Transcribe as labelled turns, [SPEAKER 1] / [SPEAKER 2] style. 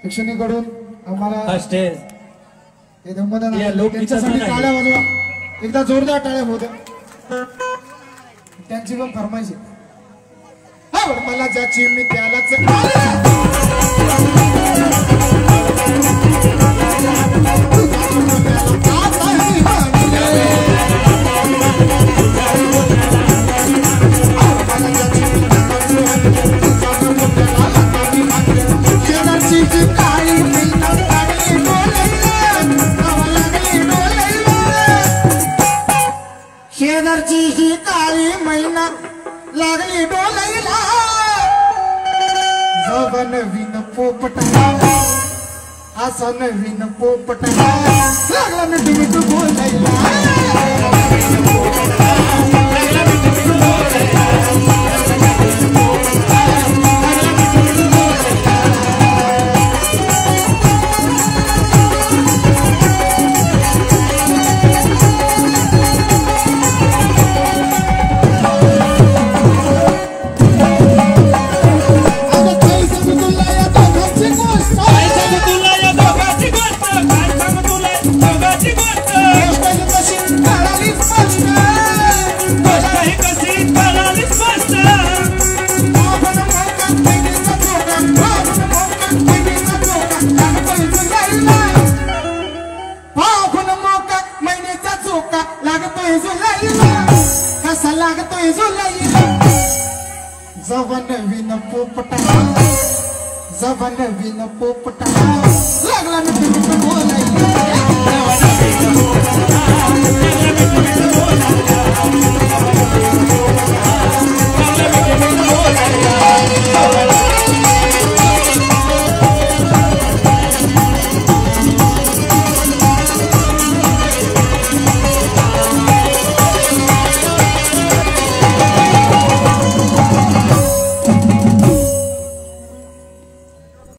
[SPEAKER 1] प्रेक्षणीकडून आम्हाला
[SPEAKER 2] स्टेज
[SPEAKER 1] हे धम्मदान त्यांच्यासाठी टाळ्या वाजवा, एकदा जोरदार टाळ्या होऊ द्या. त्यांची पण फरमाईश आवड मला ज्याची मी त्यालाच शेजारची ही काळी महिना लागली डोलायला जग नवीन पोपट असा नवीन पोपट लागला नवीन बोलायला कसा लागतोय जुलाईला जवन नवीन पोपटा जवन नवीन पोपटा लागला नवीन बोलायला